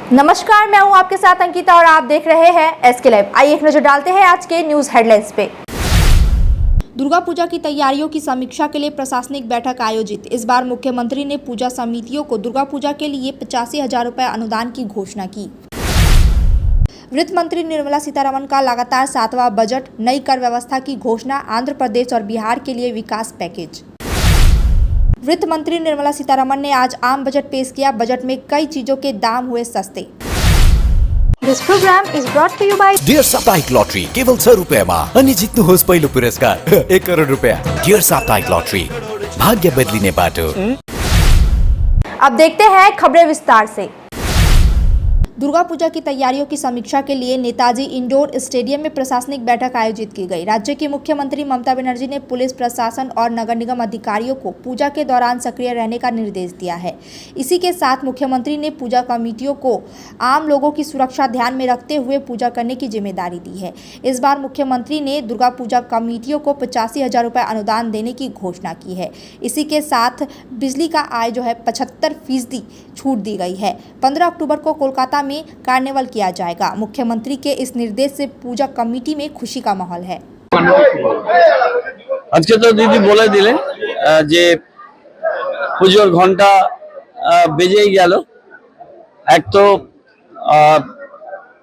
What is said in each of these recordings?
नमस्कार, मैं हूं आपके साथ अंकिता और आप देख रहे हैं एसके लाइव। आइए एक नजर डालते हैं आज के न्यूज हेडलाइंस पे। दुर्गा पूजा की तैयारियों की समीक्षा के लिए प्रशासनिक बैठक आयोजित। इस बार मुख्यमंत्री ने पूजा समितियों को दुर्गा पूजा के लिए 85,000 रुपए अनुदान की घोषणा की। वित्त मंत्री निर्मला सीतारमण का लगातार 7वां बजट, नई कर व्यवस्था की घोषणा, आंध्र प्रदेश और बिहार के लिए विकास पैकेज। वित्त मंत्री निर्मला सीतारमण ने आज आम बजट पेश किया। बजट में कई चीजों के दाम हुए सस्ते। This program is brought to you by Dear साप्ताहिक लॉटरी केवल 100 रुपयामा अनि जित्नुहोस् पहिलो पुरस्कार 1 करोड रुपया। डियर साप्ताहिक लॉटरी, भाग्य बदलिने बाटो। अब देखते हैं खबरें विस्तार से। दुर्गा पूजा की तैयारियों की समीक्षा के लिए नेताजी इंडोर स्टेडियम में प्रशासनिक बैठक आयोजित की गई। राज्य की मुख्यमंत्री ममता बनर्जी ने पुलिस प्रशासन और नगर निगम अधिकारियों को पूजा के दौरान सक्रिय रहने का निर्देश दिया है। इसी के साथ मुख्यमंत्री ने पूजा कमेटियों को आम लोगों की सुरक्षा ध्यान में रखते हुए पूजा करने की जिम्मेदारी दी है। इस बार मुख्यमंत्री ने दुर्गा पूजा कमेटियों को 85,000 रुपये अनुदान देने की घोषणा की है। इसी के साथ बिजली का आय 75% छूट दी गई है। 15 अक्टूबर को कोलकाता में कार्निवल किया जाएगा। मुख्यमंत्री के इस निर्देश से पूजा कमेटी में खुशी का माहौल है। आज के तो दीदी बोले दिले जे পুজোর ঘন্টা বেজেই গেল। এক তো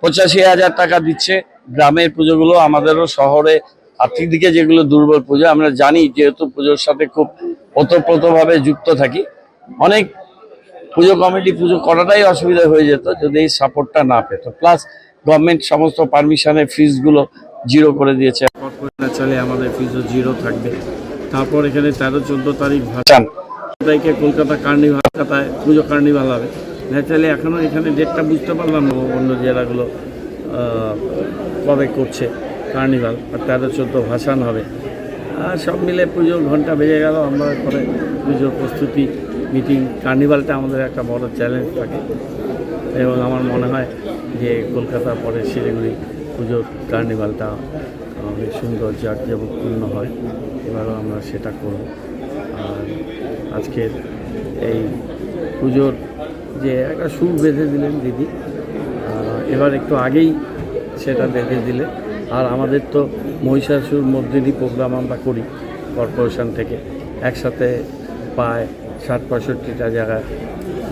85,000 টাকা দিচ্ছে গ্রামের পুজোগুলো, আমাদেরও শহরে আর্থিক দিকে যেগুলো দুর্বল পুজো আমরা জানি, যেহেতু পুজোর সাথে খুব ওতপ্রোতভাবে যুক্ত থাকি, অনেক পুজো কমিটি পুজো করাটাই অসুবিধা হয়ে যেত যদি এই সাপোর্টটা না পেত। প্লাস গভর্নমেন্ট সমস্ত পারমিশনের ফিসগুলো জিরো করে দিয়েছে। চলে আমাদের ফিসও জিরো থাকবে। তারপর এখানে 13-14 তারিখ ভাসান তারিখে কলকাতা কার্নিভাল, কলকাতায় পুজো কার্নিভাল হবে। ন্যাচারালি এখনও এখানে ডেটটা বুঝতে পারলাম না অন্য জেলাগুলো কবে করছে কার্নিভাল, আর 13-14 ভাসান হবে। আর সব মিলে পুজোর ঘন্টা বেজে গেল। আমরা পরে পুজোর প্রস্তুতি মিটিং, কার্নিভালটা আমাদের একটা বড় চ্যালেঞ্জ থাকে এবং আমার মনে হয় যে কলকাতা পরে শিলিগুড়ি পুজোর কার্নিভালটা অনেক সুন্দর জাঁকজমকপূর্ণ হয়। এবারও আমরা সেটা করব। আর আজকের এই পুজোর যে একটা সুর বেঁধে দিলেন দিদি, এবার একটু আগেই সেটা বেঁধে দিলে। আর আমাদের তো মহিষাসুর মর্দিনী প্রোগ্রাম আমরা করি কর্পোরেশন থেকে, একসাথে প্রায় 60-65টা জায়গায়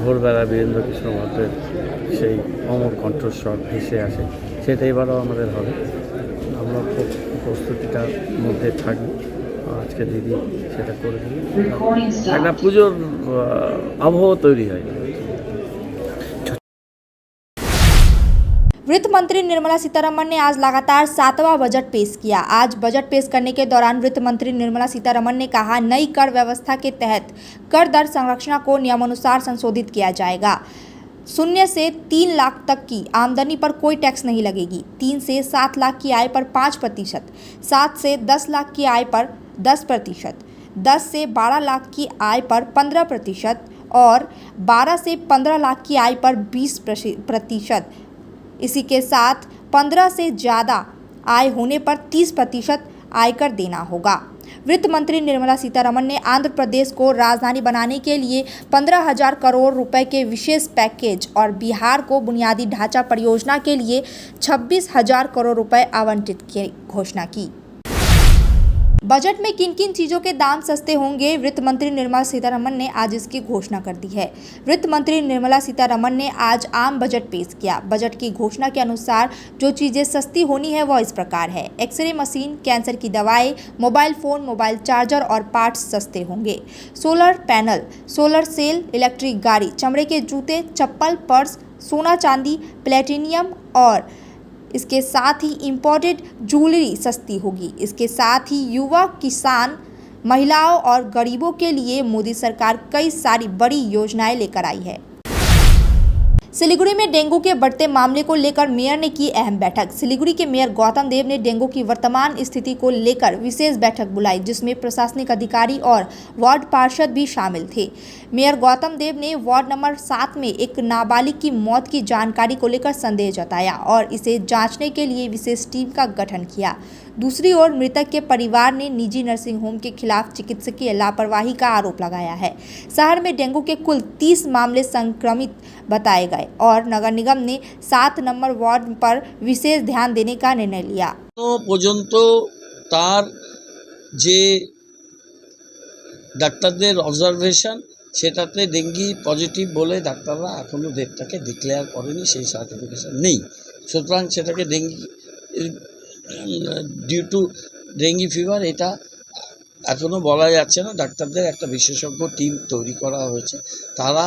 ভোরবেলা বীরেন্দ্র কৃষ্ণ মহাতের সেই অমর কণ্ঠস্বর ভেসে আসে, সেটা এবারও আমাদের হবে। আমরা খুব প্রস্তুতিটার মধ্যে থাকব। আজকে দিদি সেটা করে দিই, একটা পুজোর আবহাওয়া তৈরি হয়। वित्त मंत्री निर्मला सीतारमण ने आज लगातार 7वां बजट पेश किया। आज बजट पेश करने के दौरान वित्त मंत्री निर्मला सीतारमण ने कहा, नई कर व्यवस्था के तहत कर दर संरचना को नियमानुसार संशोधित किया जाएगा। 0 से 3 लाख तक की आमदनी पर कोई टैक्स नहीं लगेगी। 3 से 7 लाख की आय पर 5%, 7 से 10 लाख की आय पर 10%, 10 से 12 लाख की आय पर 15% और 12 से 15 लाख की आय पर 20%। इसी के साथ 15 से ज़्यादा आय होने पर 30% आयकर देना होगा। वित्त मंत्री निर्मला सीतारमण ने आंध्र प्रदेश को राजधानी बनाने के लिए 15,000 करोड़ रुपए के विशेष पैकेज और बिहार को बुनियादी ढांचा परियोजना के लिए 26,000 करोड़ रुपए आवंटित की घोषणा की। बजट में किन किन चीज़ों के दाम सस्ते होंगे, वित्त मंत्री निर्मला सीतारमण ने आज इसकी घोषणा कर दी है। वित्त मंत्री निर्मला सीतारमण ने आज आम बजट पेश किया। बजट की घोषणा के अनुसार जो चीज़ें सस्ती होनी है वह इस प्रकार है। एक्सरे मशीन, कैंसर की दवाएं, मोबाइल फ़ोन, मोबाइल चार्जर और पार्ट्स सस्ते होंगे। Solar panel, solar cell, electric गाड़ी, चमड़े के जूते, चप्पल, पर्स, सोना चांदी, प्लेटिनियम और इसके साथ ही इंपोर्टेड ज्वेलरी सस्ती होगी। इसके साथ ही युवा, किसान, महिलाओं और गरीबों के लिए मोदी सरकार कई सारी बड़ी योजनाएं लेकर आई है। सिलीगुड़ी में डेंगू के बढ़ते मामले को लेकर मेयर ने की अहम बैठक। सिलीगुड़ी के मेयर गौतम देव ने डेंगू की वर्तमान स्थिति को लेकर विशेष बैठक बुलाई, जिसमें प्रशासनिक अधिकारी और वार्ड पार्षद भी शामिल थे। मेयर गौतम देव ने वार्ड नंबर 7 में एक नाबालिग की मौत की जानकारी को लेकर संदेह जताया और इसे जांचने के लिए विशेष टीम का गठन किया। दूसरी ओर मृतक के परिवार ने निजी नर्सिंग होम के खिलाफ चिकित्सकीय लापरवाही का आरोप लगाया है। शहर में डेंगू के कुल 30 मामले संक्रमित बताए गए गए और नगर निगम ने 7 नंबर वार्ड पर विशेष ध्यान देने का निर्णय लिया। পর্যন্ত তার যে ডাক্তারদের অবজারভেশন সেটাতে ডেঙ্গি পজিটিভ বলে ডাক্তাররা এখনও ডেটটাকে ডিক্লেয়ার করেনি, সেই সার্টিফিকেশন নেই। সুতরাং সেটাকে dengue due to dengue fever এটা এখনও বলা যাচ্ছে না। ডাক্তারদের একটা বিশেষজ্ঞ টিম তৈরি করা হয়েছে, তারা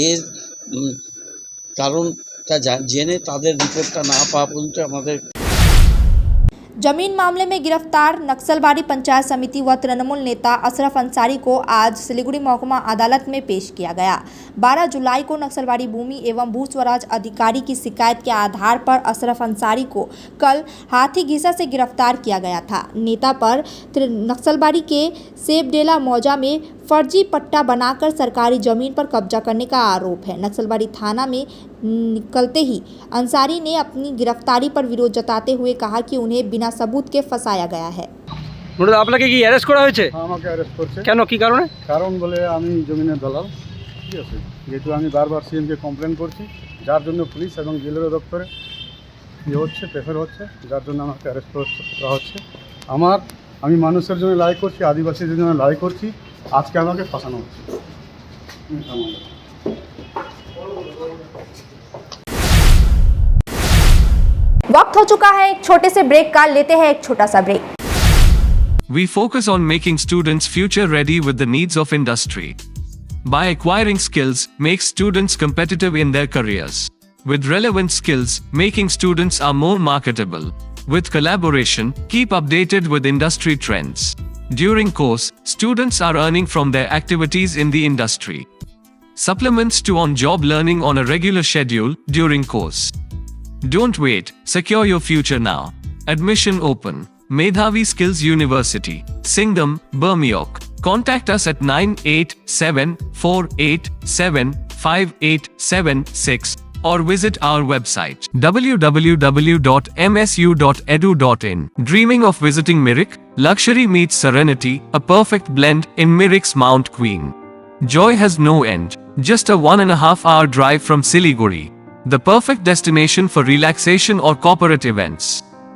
এর কারণটা জেনে তাদের রিপোর্টটা না পাওয়া পর্যন্ত আমাদের। जमीन मामले में गिरफ्तार नक्सलबाड़ी पंचायत समिति व तृणमूल नेता अशरफ अंसारी को आज सिलीगुड़ी महकुमा अदालत में पेश किया गया। 12 जुलाई को नक्सलबाड़ी भूमि एवं भू स्वराज अधिकारी की शिकायत के आधार पर अशरफ अंसारी को कल हाथीघिसा से गिरफ्तार किया गया था। नेता पर नक्सलबाड़ी के सेबडेला मौजा में फर्जी पट्टा बनाकर सरकारी जमीन पर कब्जा करने का आरोप है। नक्सलबाड़ी थाना में निकलते ही अंसारी ने अपनी गिरफ्तारी पर विरोध जताते हुए कहा कि उन्हें बिना सबूत के फंसाया गया है। আপনাকে কি অ্যারেস্ট করা হয়েছে? আমাকে অ্যারেস্ট করছে। কেন, কি কারণে? কারণ বলে আমি জমিনের দালাল, ঠিক আছে, যেহেতু আমি বারবার সিএমকে কমপ্লেন করছি, যার জন্য পুলিশ এবং জেলের দপ্তরে হচ্ছে প্রেফার হচ্ছে, যার জন্য আমাকে অ্যারেস্ট করা হচ্ছে। আমি মানুষের জন্য লড়াই করছি, আদিবাসীদের জন্য লড়াই করছি, আজকে আমাকে ফাঁসানো হচ্ছে। वक्त हो चुका है एक छोटे से ब्रेक का, लेते हैं एक छोटा सा break. We focus on making students future ready with the needs of industry. By acquiring skills, make students competitive in their careers. With relevant skills, making students are more marketable. With collaboration, keep updated with industry trends. During course, students are earning from their activities in the industry. Supplements to on-job learning on a regular schedule during course. Don't wait, secure your future now. Admission open. Medhavi Skills University, Singham, Burmioc. Contact us at 9874875876 or visit our website www.msu.edu.in. Dreaming of visiting Mirik? Luxury meets serenity, a perfect blend in Mirik's Mount Queen. Joy has no end. Just a 1.5 hour drive from Siliguri. The perfect destination for relaxation or corporate events.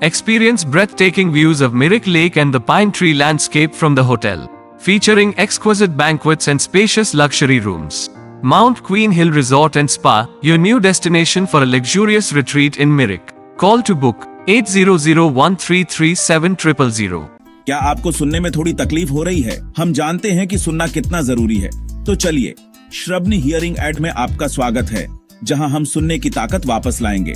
Experience breathtaking views of Mirik Lake and the pine tree landscape from the hotel, featuring exquisite banquets and spacious luxury rooms. Mount Queen Hill Resort and Spa, your new destination for a luxurious retreat in Mirik. Call to book 8001337000. क्या आपको सुनने में थोड़ी तकलीफ हो रही है? हम जानते हैं कि सुनना कितना जरूरी है, तो चलिए श्रवणी हियरिंग एड में आपका स्वागत है, जहां हम सुनने की ताकत वापस लाएंगे।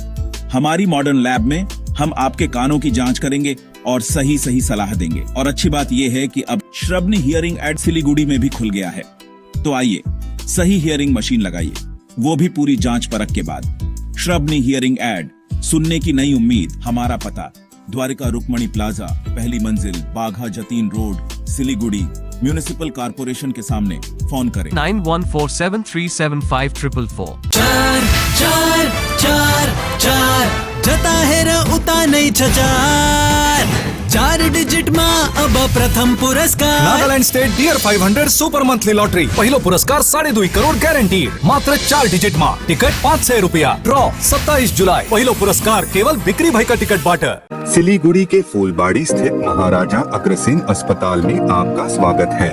हमारी मॉडर्न लैब में हम आपके कानों की जांच करेंगे और सही सलाह देंगे। और अच्छी बात यह है कि अब श्रवणी हियरिंग एड सिलीगुड़ी में भी खुल गया है। तो आइए सही हियरिंग मशीन लगाइए, वो भी पूरी जांच परख के बाद। श्रवणी हियरिंग एड, सुनने की नई उम्मीद। हमारा पता द्वारिका रुक्मणी प्लाजा, पहली मंजिल, Bagha Jatin road, Siliguri. Municipal corporation के सामने। फोन करें 9147375444। चार चार चार चार जता है र उता नहीं छचार 4 डिजिट मा अब प्रथम पुरस्कार Nagaland state Dear 500 super monthly lottery पहिलो पुरस्कार 2.5 करोड गॅरंटीड मात्र 4 डिजिट मा टिकट 500 रुपया ड्रॉ 27 जुलाई पहिलो पुरस्कार केवल बिक्री भई का टिकट बाट। सिलीगुड़ी के फूलबाड़ी स्थित महाराजा अग्रसेन अस्पताल में आपका स्वागत है।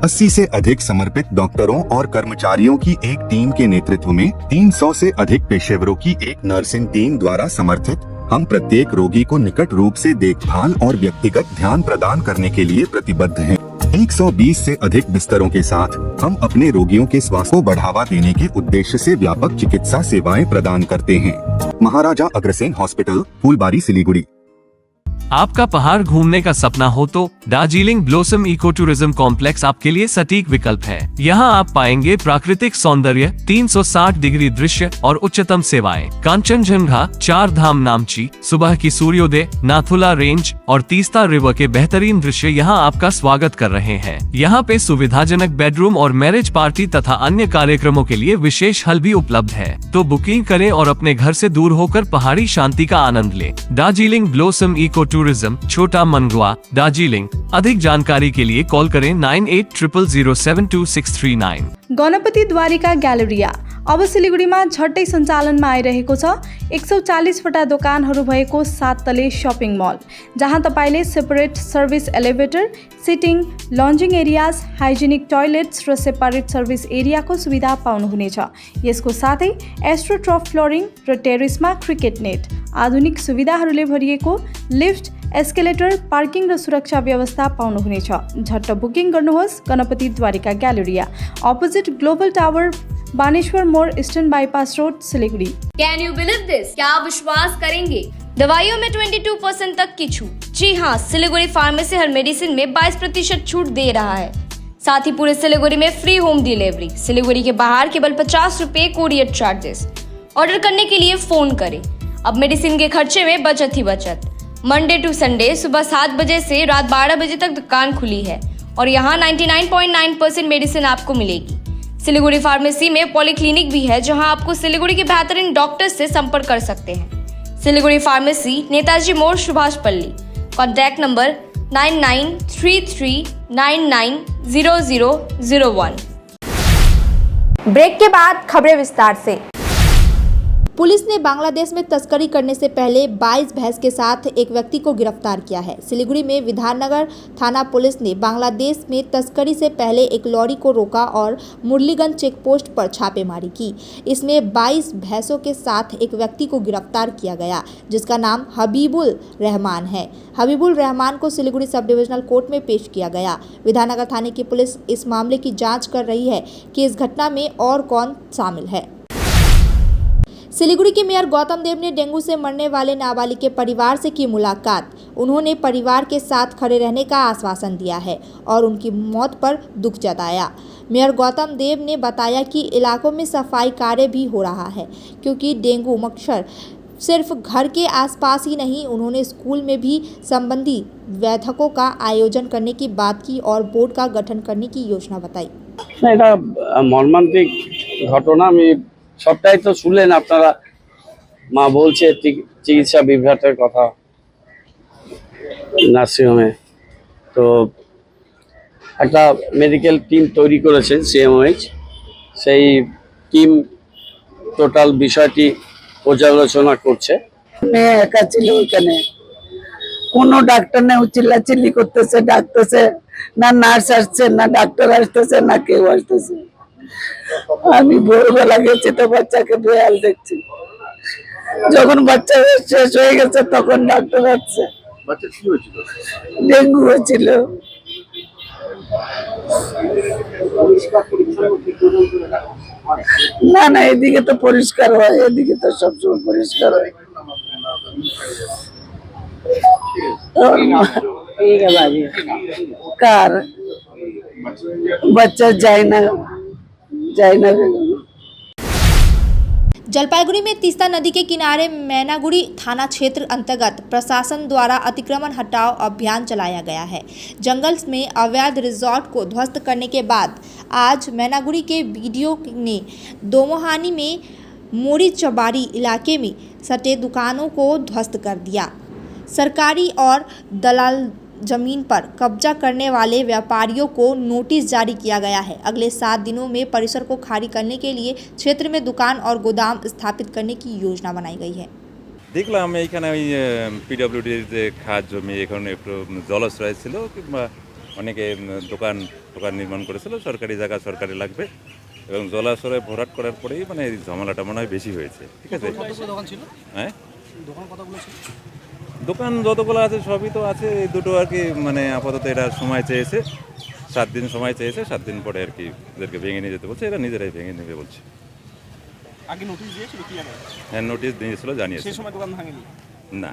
80 से अधिक समर्पित डॉक्टरों और कर्मचारियों की एक टीम के नेतृत्व में 300 से अधिक पेशेवरों की एक नर्सिंग टीम द्वारा समर्थित हम प्रत्येक रोगी को निकट रूप से देखभाल और व्यक्तिगत ध्यान प्रदान करने के लिए प्रतिबद्ध हैं। 120 से अधिक बिस्तरों के साथ हम अपने रोगियों के स्वास्थ्य को बढ़ावा देने के उद्देश्य से व्यापक चिकित्सा सेवाएं प्रदान करते हैं। महाराजा अग्रसेन हॉस्पिटल, फूलबाड़ी, सिलीगुड़ी। आपका पहाड़ घूमने का सपना हो तो Darjeeling Blossom Eco Tourism Complex आपके लिए सटीक विकल्प है। यहाँ आप पाएंगे प्राकृतिक सौंदर्य, 360 डिग्री दृश्य और उच्चतम सेवाएं। कांचनजंगा, 4 धाम नामची, सुबह की सूर्योदय, नाथुला रेंज और तीस्ता रिवर के बेहतरीन दृश्य यहाँ आपका स्वागत कर रहे हैं। यहाँ पे सुविधाजनक बेडरूम और मैरिज पार्टी तथा अन्य कार्यक्रमों के लिए विशेष हल भी उपलब्ध है। तो बुकिंग करें और अपने घर से दूर होकर पहाड़ी शांति का आनंद लें। दार्जिलिंग ब्लॉसम इको टूरिज्म, छोटा मनगुआ, दार्जिलिंग। अधिक जानकारी के लिए कॉल करें 9800072639। गणपति द्वारिका ग्यालेरिया अब सिलिगुडीमा झट्टै सञ्चालनमा आइरहेको छ। 140 वटा दोकानहरू भएको 7 तले सपिङ मल, जहाँ तपाईले separate service elevator, sitting, lounging areas, hygienic toilets र सेपरेट सर्भिस एरियाको सुविधा पाउनुहुनेछ। यसको साथै एस्ट्रोट्रफ फ्लोरिङ र टेरेसमा क्रिकेट नेट, आधुनिक सुविधाहरूले भरिएको लिफ्ट, एस्केलेटर, पार्किङ र सुरक्षा व्यवस्था पाउनुहुनेछ। झट्ट बुकिङ गर्नुहोस्। Ganpati Dwarika galleria, opposite global tower, Baneshwar मोड़, eastern bypass road, Siliguri. Can you believe this? क्या आप विश्वास करेंगे? दवाइयों में 22% तक की छूट। जी हाँ, सिलीगुड़ी फार्मेसी हर मेडिसिन में 22% छूट दे रहा है। साथ ही पूरे सिलीगुड़ी में फ्री होम डिलीवरी। सिलीगुड़ी के बाहर केवल 50 रुपए कोरियर चार्जेस। ऑर्डर करने के लिए फोन करें। अब मेडिसिन के खर्चे में बचत ही बचत। मंडे टू संडे सुबह 7 बजे से रात 12 बजे तक दुकान खुली है और यहाँ 99.9% मेडिसिन आपको मिलेगी। सिलीगुड़ी फार्मेसी में पॉलीक्लिनिक भी है, जहां आपको सिलीगुड़ी के बेहतरीन डॉक्टर से संपर्क कर सकते हैं। सिलीगुड़ी फार्मेसी, नेताजी मोड़, सुभाष पल्ली। Contact number 9933990001। ब्रेक के बाद खबरें विस्तार से। पुलिस ने बांग्लादेश में तस्करी करने से पहले 22 भैंस के साथ एक व्यक्ति को गिरफ्तार किया है। सिलीगुड़ी में विधाननगर थाना पुलिस ने बांग्लादेश में तस्करी से पहले एक लॉरी को रोका और मुरलीगंज चेकपोस्ट पर छापेमारी की। इसमें 22 भैंसों के साथ एक व्यक्ति को गिरफ्तार किया गया, जिसका नाम हबीबुल रहमान है। हबीबुल रहमान को सिलीगुड़ी सब डिविजनल कोर्ट में पेश किया गया। विधाननगर थाने की पुलिस इस मामले की जाँच कर रही है कि इस घटना में और कौन शामिल है। सिलीगुड़ी के मेयर गौतम देव ने डेंगू से मरने वाले नाबालिग के परिवार से की मुलाकात। उन्होंने परिवार के साथ खड़े रहने का आश्वासन दिया है और उनकी मौत पर दुख जताया। मेयर गौतम देव ने बताया कि इलाकों में सफाई कार्य भी हो रहा है, क्योंकि डेंगू मच्छर सिर्फ घर के आसपास ही नहीं, उन्होंने स्कूल में भी संबंधी बैठकों का आयोजन करने की बात की और बोर्ड का गठन करने की योजना बताई। मर्मान्तिक घटना में সবটাই তো শুনলেন আপনারা। মা বলছে চিকিৎসা বিভ্রাটের কথা নার্সিংহোমে। তো একটা মেডিকেল টিম তৈরি করেছে সিএমওএইচ। সেই টিম টোটাল বিষয়টি পর্যালোচনা করছে। মেয়ে একা ছিল ওইখানে, কোনো ডাক্তার নেই, চিল্লাচিল্লি করতেছে, ডাকতেছে না, নার্স আসছে না, ডাক্তার আসতেছে না, কেউ আসতেছে। আমি ভোরবেলা গেছি তো বাচ্চাকে বেহাল দেখছি। যখন বাচ্চা শেষ হয়ে গেছে তখন ডাক্তার আসছে। ডেঙ্গু হয়েছিল। না না, এদিকে তো পরিষ্কার হয়, এদিকে তো সবসময় পরিষ্কার হয়। কার বাচ্চা যায় না। जलपाईगुड़ी में तीस्ता नदी के किनारे मैनागुड़ी थाना क्षेत्र अंतर्गत प्रशासन द्वारा अतिक्रमण हटाओ अभियान चलाया गया है। जंगल में अवैध रिजॉर्ट को ध्वस्त करने के बाद आज मैनागुड़ी के बीडीओ ने दोमोहानी में मोरी चबारी इलाके में सटे दुकानों को ध्वस्त कर दिया। सरकारी और दलाल जमीन पर कब्जा करने वाले व्यापारियों को नोटिस जारी किया गया है। अगले 7 दिनों में परिसर को खाली करने के लिए क्षेत्र में दुकान और गोदाम स्थापित करने की योजना बनाई गई है। দেখলাম এইখানে ওই পিডব্লিউডির যে খাস জমি, এখানে একটু জলাশয় ছিল, কিংবা অনেকে দোকান নির্মাণ করেছিল। সরকারি জায়গা সরকারি লাগবে এবং জলাশয়ে ভরাট করার পরেই মানে এই ঝামেলাটা মনে হয় বেশি হয়েছে। ঠিক আছে, হ্যাঁ দোকান যতগুলো আছে সবই তো আছে। এই দুটো আর কি মানে আপাতত এরা সময় চেয়েছে, 7 দিন সময় চেয়েছে। 7 দিন পরে আর কি এদেরকে ভেঙে নিয়ে যেতে বলছে। এরা নিজেরাই ভেঙে নেবে বলছে। আগে নোটিশ দিয়েছিল কি আগে? হ্যাঁ নোটিশ দিয়েছিল, জানিয়েছে। সেই সময় দোকান ভাঙেনি? না।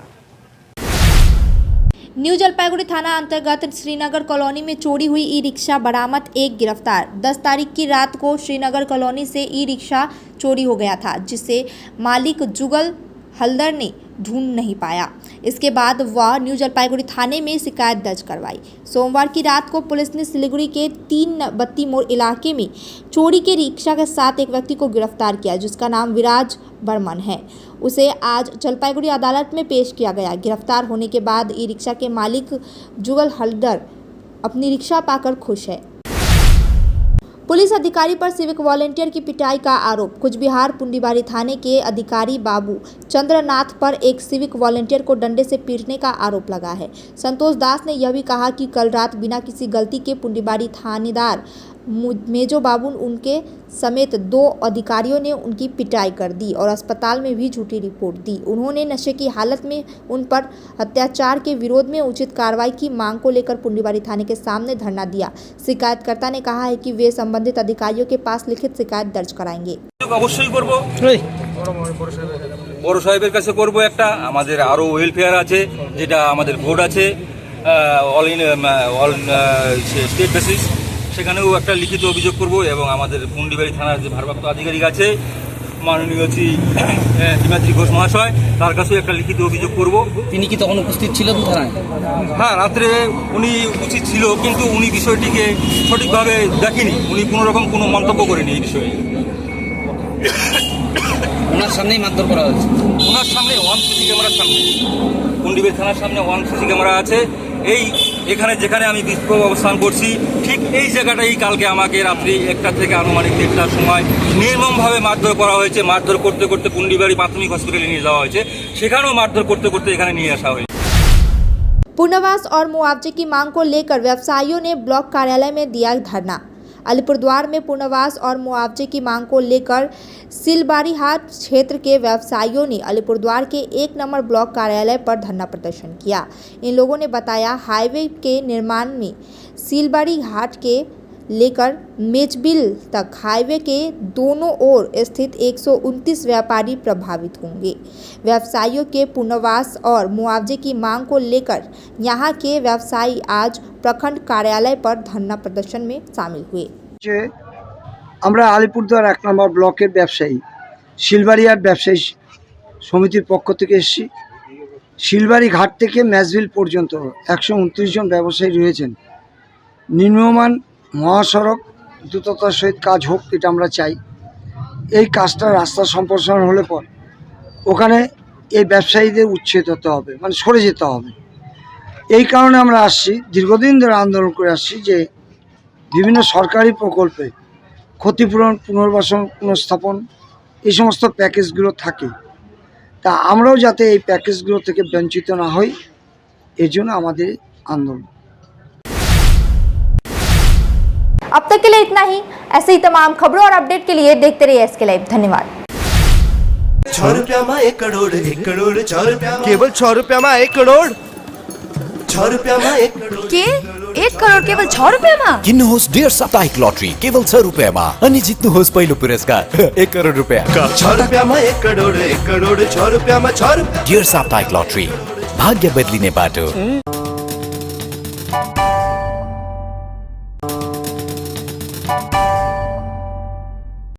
न्यू जलपाईगुड़ी थाना अंतर्गत श्रीनगर कॉलोनी में चोरी हुई ई रिक्शा बरामद, एक गिरफ्तार। 10 तारीख की रात को श्रीनगर कॉलोनी से ई रिक्शा चोरी हो गया था, जिससे मालिक जुगल हल्दर ने ढूंढ नहीं पाया। इसके बाद वह न्यू जलपाईगुड़ी थाने में शिकायत दर्ज करवाई। सोमवार की रात को पुलिस ने सिलीगुड़ी के 3 बत्ती मोड़ इलाके में चोरी के रिक्शा के साथ एक व्यक्ति को गिरफ्तार किया, जिसका नाम विराज बर्मन है। उसे आज जलपाईगुड़ी अदालत में पेश किया गया। गिरफ्तार होने के बाद ई रिक्शा के मालिक जुगल हलदर अपनी रिक्शा पाकर खुश है। पुलिस अधिकारी पर सिविक वॉलंटियर की पिटाई का आरोप। कुछ बिहार पुंडीबाड़ी थाने के अधिकारी बाबू चंद्रनाथ पर एक सिविक वॉलंटियर को डंडे से पीटने का आरोप लगा है। संतोष दास ने यह भी कहा कि कल रात बिना किसी गलती के पुंडीबाड़ी थानेदार मेजो बाबू उनके समेत 2 अधिकारियों ने उनकी पिटाई कर दी और अस्पताल में भी झूठी रिपोर्ट दी। उन्होंने नशे की हालत में उन पर अत्याचार के विरोध में उचित कार्रवाई की मांग को लेकर पुंडीबाड़ी थाने के सामने धरना दिया। शिकायतकर्ता ने कहा है कि वे संबंधित अधिकारियों के पास लिखित शिकायत दर्ज कराएंगे। অবশ্যই করব, বড় সাহেবের কাছে করব। একটা আমাদের আরো ওয়েলফেয়ার আছে, যেটা আমাদের বোর্ড আছে অল স্টেট বেসিস, সেখানেও একটা লিখিত অভিযোগ করব এবং আমাদের পুন্ডিবাড়ি থানার যে ভারপ্রাপ্ত আধিকারিক আছে মাননীয় হিমাদ্রি ঘোষ মহাশয়, তার কাছেও একটা লিখিত অভিযোগ করব। তিনি কি তখন উপস্থিত ছিলেন থানায়? হ্যাঁ, রাত্রে উনি উপস্থিত ছিল, কিন্তু উনি বিষয়টিকে সঠিকভাবে দেখেনি। উনি কোনো রকম কোনো মন্তব্য করেনি এই বিষয়ে। ওনার সামনেই মারধর করা হয়েছে। ওনার সামনে 1 সিসি ক্যামেরার সামনে, পুন্ডিবাড়ি থানার সামনে 1 সিসি ক্যামেরা আছে। এখানে যেখানে আমি বিক্ষোভ অবস্থান করছি, ঠিক এই জায়গাটাই কালকে আমাকে রাত্রি 1টা থেকে আনুমানিক 1টার সময় নির্মমভাবে মারধর করা হয়েছে। মারধর করতে করতে পুন্ডিবাড়ি প্রাথমিক হসপিটালে নিয়ে যাওয়া হয়েছে, সেখানেও মারধর করতে করতে এখানে নিয়ে আসা হয়েছে। पुनर्वास और मुआवजे की मांग को लेकर व्यवसायियों ने ब्लॉक कार्यालय में दिया धरना। अलीपुरद्वार में पुनर्वास और मुआवजे की मांग को लेकर सिलबारीहाट क्षेत्र के व्यवसायियों ने अलीपुरद्वार के 1 नंबर ब्लॉक कार्यालय पर धरना प्रदर्शन किया। इन लोगों ने बताया हाईवे के निर्माण में सिलबारीहाट के लेकर मेचबिल तक हाईवे के दोनों ओर स्थित 129 व्यापारी प्रभावित होंगे। व्यवसायियों के पुनर्वास और मुआवजे की मांग को लेकर यहां के व्यवसायी आज प्रखंड कार्यालय पर धरना प्रदर्शन में शामिल हुए। আমরা আলিপুরদুয়ার 1 নম্বর ব্লকের ব্যবসায়ী শিলবাড়িহাট ব্যবসায়ী সমিতির পক্ষ থেকে এসেছি। শিলবাড়ি ঘাট থেকে ম্যাচবিল পর্যন্ত 129 জন ব্যবসায়ী রয়েছেন। নিম্নমান মহাসড়ক দ্রুততার সহিত কাজ হোক, এটা আমরা চাই। এই কাজটা রাস্তা সম্প্রসারণ হলে পর ওখানে এই ব্যবসায়ীদের উচ্ছেদ হতে হবে, মানে সরে যেতে হবে। এই কারণে আমরা আসছি, দীর্ঘদিন ধরে আন্দোলন করে আসছি যে বিভিন্ন সরকারি প্রকল্পে ক্ষতিপূরণ, পুনর্বাসন, পুনঃস্থাপন এই সমস্ত প্যাকেজগুলো থাকে, তা আমরাও যাতে এই প্যাকেজগুলো থেকে বঞ্চিত না হই, এর জন্য আমাদের আন্দোলন। अब तक के लिए इतना ही। ऐसे ही तमाम खबरों और अपडेट के लिए देखते रहिए SK लाइव। धन्यवाद। 6 रुपया में 1 करोड़ 1 करोड़ 6 रुपया केवल 6 रुपया में 1 करोड़ 6 रुपया में 1 करोड़ के 1 करोड़ केवल 6 रुपया में किन्नुहोस् डेढ साप्ताहिक लटरी केवल 6 रुपयामा अनि जित्नुहोस् पहिलो पुरस्कार 1 करोड रुपैयाँ। 6 रुपयामा 1 करोड 1 करोड 6 रुपयामा 6 रुपया। डेढ साप्ताहिक लटरी, भाग्य बदलिने बाटो।